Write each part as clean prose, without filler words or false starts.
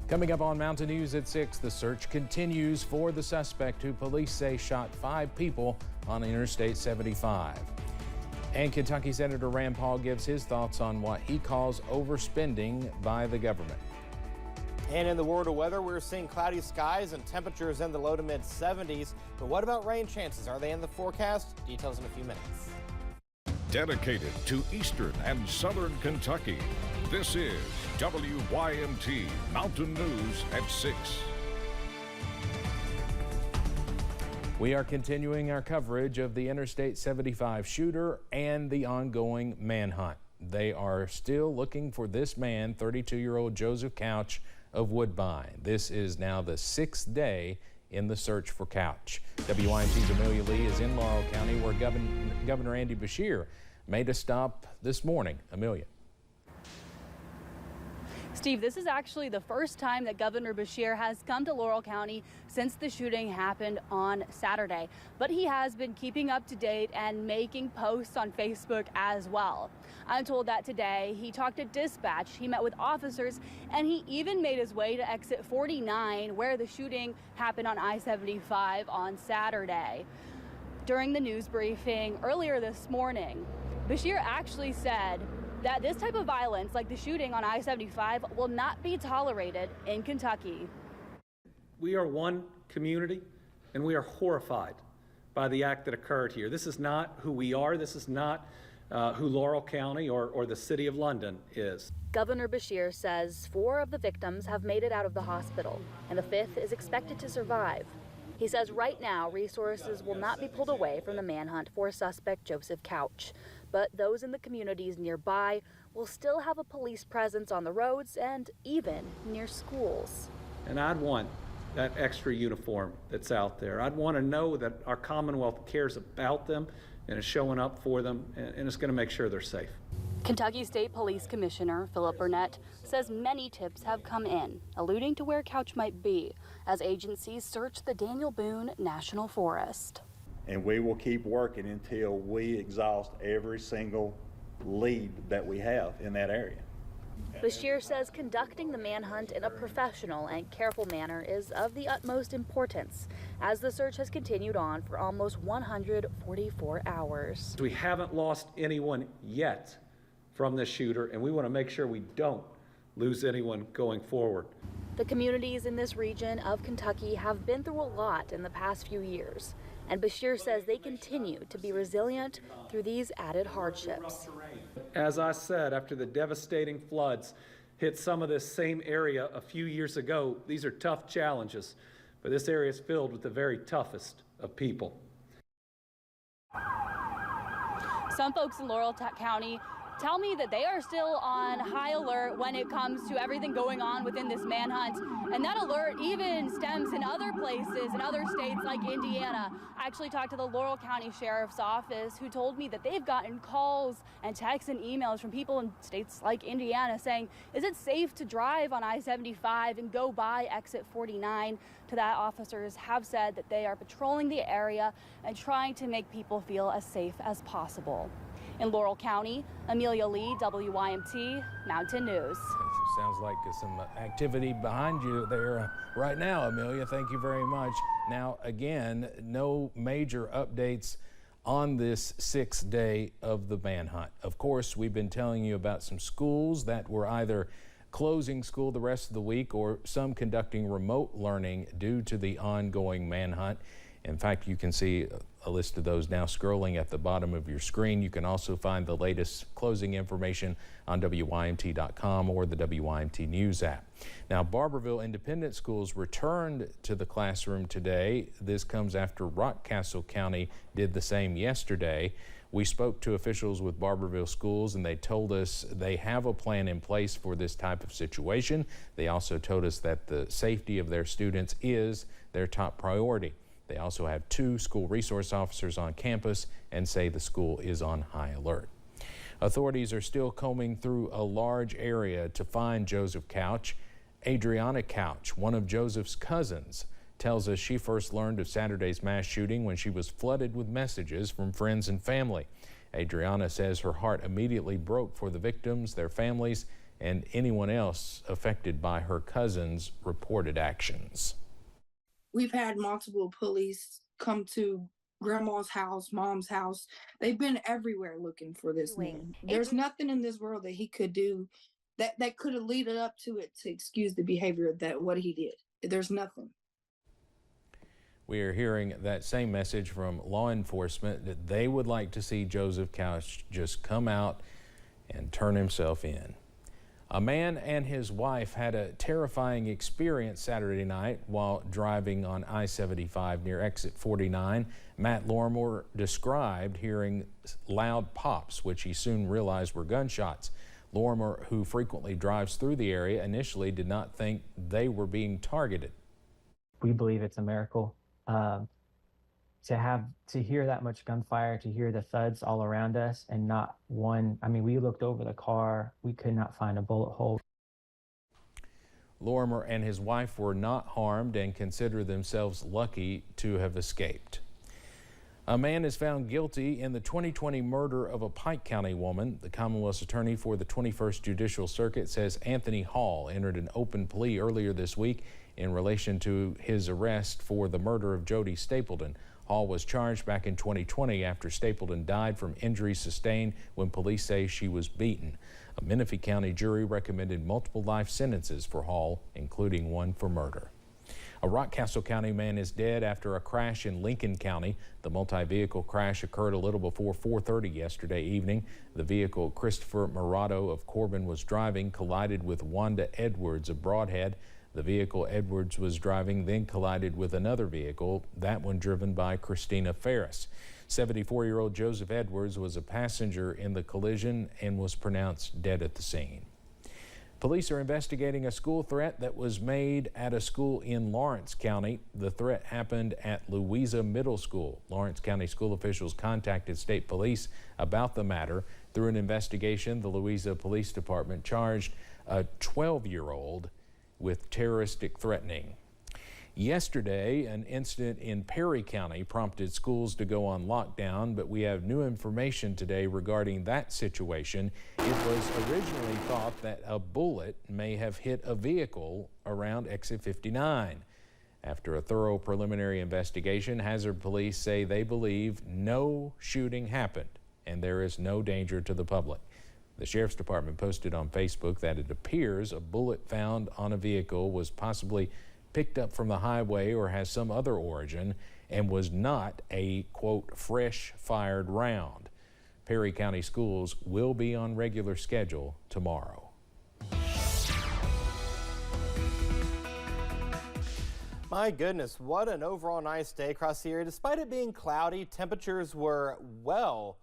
Coming up on Mountain News at 6, the search continues for the suspect who police say shot 5 people on Interstate 75. And Kentucky Senator Rand Paul gives his thoughts on what he calls overspending by the government. And in the world of weather, we're seeing cloudy skies and temperatures in the low to mid 70s. But what about rain chances? Are they in the forecast? Details in a few minutes. Dedicated to Eastern and Southern Kentucky, this is WYMT Mountain News at 6. We are continuing our coverage of the Interstate 75 shooter and the ongoing manhunt. They are still looking for this man, 32-year-old Joseph Couch of Woodbine. This is now the 6th day in the search for Couch. WYMT's Amelia Lee is in Laurel County, where Governor Andy Beshear made a stop this morning. Amelia. Steve, this is actually the first time that Governor Beshear has come to Laurel County since the shooting happened on Saturday. But he has been keeping up to date and making posts on Facebook as well. I'm told that today he talked to dispatch, he met with officers, and he even made his way to exit 49 where the shooting happened on I75 on Saturday. During the news briefing earlier this morning, Beshear actually said that this type of violence, like the shooting on I-75, will not be tolerated in Kentucky. We are one community, and we are horrified by the act that occurred here. This is not who we are. This is not who Laurel County or the City of London is. Governor Beshear says 4 of the victims have made it out of the hospital, and the 5th is expected to survive. He says right now resources will not be pulled away from the manhunt for suspect Joseph Couch, but those in the communities nearby will still have a police presence on the roads and even near schools. And I'd want that extra uniform that's out there. I'd want to know that our Commonwealth cares about them and is showing up for them and is going to make sure they're safe. Kentucky State Police Commissioner Philip Burnett says many tips have come in, alluding to where Couch might be, as agencies search the Daniel Boone National Forest. And we will keep working until we exhaust every single lead that we have in that area. Beshear says conducting the manhunt in a professional and careful manner is of the utmost importance, as the search has continued on for almost 144 hours. We haven't lost anyone yet from this shooter, and we want to make sure we don't lose anyone going forward. The communities in this region of Kentucky have been through a lot in the past few years, and Beshear says they continue to be resilient through these added hardships. As I said, after the devastating floods hit some of this same area a few years ago, these are tough challenges, but this area is filled with the very toughest of people. Some folks in Laurel County tell me that they are still on high alert when it comes to everything going on within this manhunt. And that alert even stems in other places, in other states like Indiana. I actually talked to the Laurel County Sheriff's Office, who told me that they've gotten calls and texts and emails from people in states like Indiana saying, is it safe to drive on I-75 and go by exit 49? To that, officers have said that they are patrolling the area and trying to make people feel as safe as possible. In Laurel County, Amelia Lee, WYMT Mountain News. Sounds like some activity behind you there right now, Amelia. Thank you very much. Now, again, no major updates on this 6th day of the manhunt. Of course, we've been telling you about some schools that were either closing school the rest of the week or some conducting remote learning due to the ongoing manhunt. In fact, you can see a list of those now scrolling at the bottom of your screen. You can also find the latest closing information on WYMT.com or the WYMT News app. Now, Barberville Independent Schools returned to the classroom today. This comes after Rockcastle County did the same yesterday. We spoke to officials with Barberville Schools, and they told us they have a plan in place for this type of situation. They also told us that the safety of their students is their top priority. They also have 2 school resource officers on campus and say the school is on high alert. Authorities are still combing through a large area to find Joseph Couch. Adriana Couch, one of Joseph's cousins, tells us she first learned of Saturday's mass shooting when she was flooded with messages from friends and family. Adriana says her heart immediately broke for the victims, their families, and anyone else affected by her cousin's reported actions. We've had multiple police come to grandma's house, mom's house. They've been everywhere looking for this man. There's nothing in this world that he could do that could have led up to it to excuse the behavior that what he did. There's nothing. We are hearing that same message from law enforcement that they would like to see Joseph Couch just come out and turn himself in. A man and his wife had a terrifying experience Saturday night while driving on I-75 near exit 49. Matt Lorimer described hearing loud pops, which he soon realized were gunshots. Lorimer, who frequently drives through the area, initially did not think they were being targeted. We believe it's a miracle. To hear that much gunfire, to hear the thuds all around us, and not one, I mean, we looked over the car, we could not find a bullet hole. Lorimer and his wife were not harmed and consider themselves lucky to have escaped. A man is found guilty in the 2020 murder of a Pike County woman. The Commonwealth's attorney for the 21st Judicial Circuit says Anthony Hall entered an open plea earlier this week in relation to his arrest for the murder of Jody Stapleton. Hall was charged back in 2020 after Stapleton died from injuries sustained when police say she was beaten. A Menifee County jury recommended multiple life sentences for Hall, including one for murder. A Rockcastle County man is dead after a crash in Lincoln County. The multi-vehicle crash occurred a little before 4:30 yesterday evening. The vehicle Christopher Murado of Corbin was driving collided with Wanda Edwards of Broadhead. The vehicle Edwards was driving then collided with another vehicle, that one driven by Christina Ferris. 74-year-old Joseph Edwards was a passenger in the collision and was pronounced dead at the scene. Police are investigating a school threat that was made at a school in Lawrence County. The threat happened at Louisa Middle School. Lawrence County school officials contacted state police about the matter. Through an investigation, the Louisa Police Department charged a 12-year-old with terroristic threatening. Yesterday, an incident in Perry County prompted schools to go on lockdown, but we have new information today regarding that situation. It was originally thought that a bullet may have hit a vehicle around exit 59. After a thorough preliminary investigation, Hazard Police say they believe no shooting happened and there is no danger to the public. The Sheriff's Department posted on Facebook that it appears a bullet found on a vehicle was possibly picked up from the highway or has some other origin and was not a, quote, fresh fired round. Perry County schools will be on regular schedule tomorrow. My goodness, what an overall nice day across the area. Despite it being cloudy, temperatures were well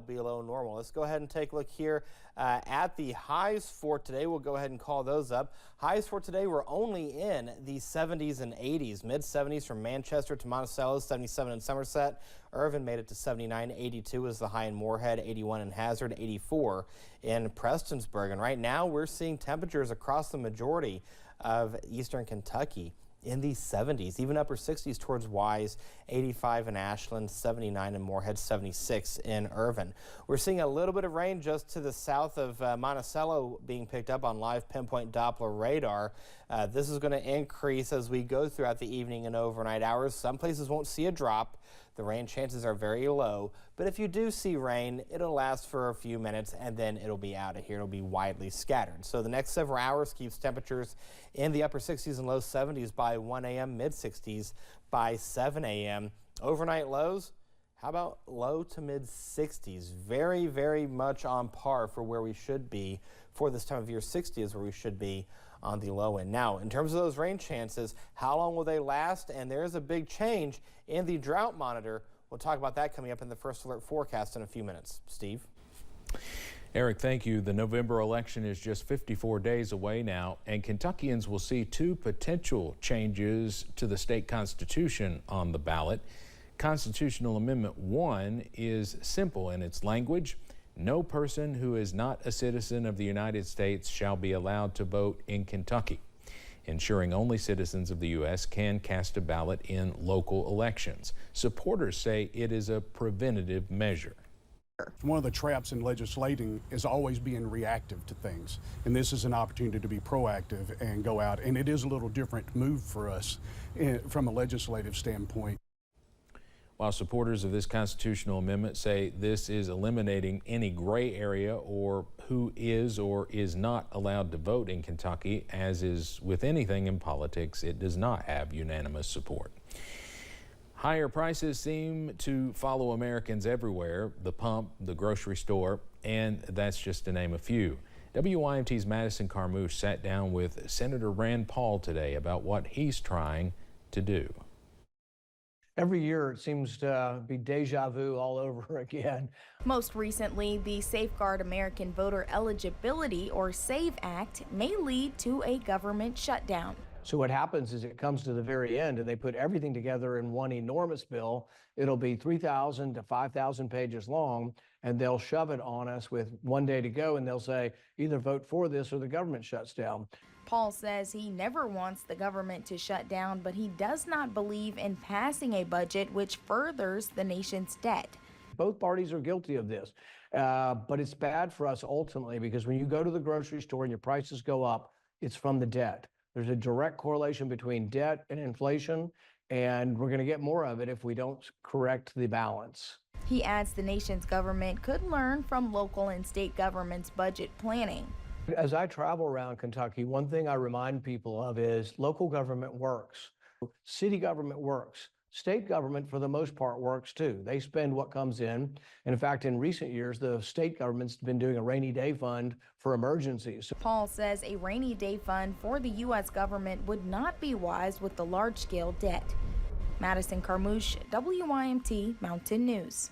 below normal. Let's go ahead and take a look here at the highs for today. We'll go ahead and call those up. Highs for today were only in the 70s and 80s. Mid 70s from Manchester to Monticello, 77 in Somerset. Irvin made it to 79. 82 is the high in Moorhead, 81 in Hazard, 84 in Prestonsburg. And right now we're seeing temperatures across the majority of eastern Kentucky in the 70s, even upper 60s towards Wise, 85 in Ashland, 79 in Moorhead, 76 in Irvin. We're seeing a little bit of rain just to the south of Monticello being picked up on live pinpoint Doppler radar. This is going to increase as we go throughout the evening and overnight hours. Some places won't see a drop. The rain chances are very low, but if you do see rain, it'll last for a few minutes and then it'll be out of here. It'll be widely scattered. So the next several hours keeps temperatures in the upper 60s and low 70s by 1 a.m., mid 60s by 7 a.m. Overnight lows, how about low to mid 60s? Very much on par for where we should be for this time of year. 60 is where we should be on the low end. Now, in terms of those rain chances, how long will they last? And there is a big change in the drought monitor. We'll talk about that coming up in the first alert forecast in a few minutes. Steve? Eric, thank you. The November election is just 54 days away now, and Kentuckians will see two potential changes to the state constitution on the ballot. Constitutional Amendment 1 is simple in its language. No person who is not a citizen of the United States shall be allowed to vote in Kentucky, ensuring only citizens of the U.S. can cast a ballot in local elections. Supporters say it is a preventative measure. One of the traps in legislating is always being reactive to things, and this is an opportunity to be proactive and go out, and it is a little different move for us from a legislative standpoint. While supporters of this constitutional amendment say this is eliminating any gray area or who is or is not allowed to vote in Kentucky, as is with anything in politics, it does not have unanimous support. Higher prices seem to follow Americans everywhere, the pump, the grocery store, and that's just to name a few. WYMT's Madison Carmouche sat down with Senator Rand Paul today about what he's trying to do. Every year it seems to be deja vu all over again. Most recently, the Safeguard American Voter Eligibility, or SAVE Act, may lead to a government shutdown. So what happens is it comes to the very end and they put everything together in one enormous bill. It'll be 3,000 to 5,000 pages long, and they'll shove it on us with one day to go, and they'll say either vote for this or the government shuts down. Paul says he never wants the government to shut down, but he does not believe in passing a budget which furthers the nation's debt. Both parties are guilty of this, but it's bad for us ultimately, because when you go to the grocery store and your prices go up, it's from the debt. There's a direct correlation between debt and inflation, and we're going to get more of it if we don't correct the balance. He adds the nation's government could learn from local and state governments' budget planning. As I travel around Kentucky, one thing I remind people of is local government works. City government works. State government, for the most part, works too. They spend what comes in. And in fact, in recent years, the state government's been doing a rainy day fund for emergencies. Paul says a rainy day fund for the U.S. government would not be wise with the large-scale debt. Madison Carmouche, WYMT Mountain News.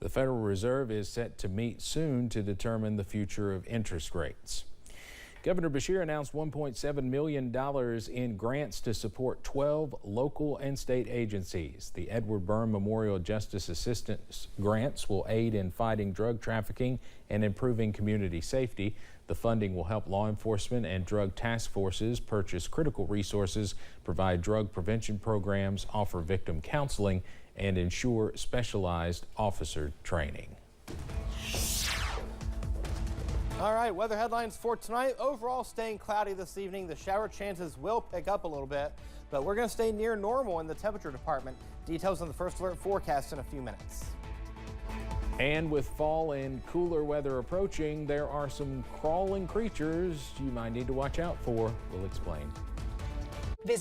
The Federal Reserve is set to meet soon to determine the future of interest rates. Governor Beshear announced $1.7 million in grants to support 12 local and state agencies. The Edward Byrne Memorial Justice Assistance grants will aid in fighting drug trafficking and improving community safety. The funding will help law enforcement and drug task forces purchase critical resources, provide drug prevention programs, offer victim counseling, and ensure specialized officer training. All right, weather headlines for tonight. Overall, staying cloudy this evening. The shower chances will pick up a little bit, but we're going to stay near normal in the temperature department. Details on the first alert forecast in a few minutes. And with fall and cooler weather approaching, there are some crawling creatures you might need to watch out for. We'll explain. Visit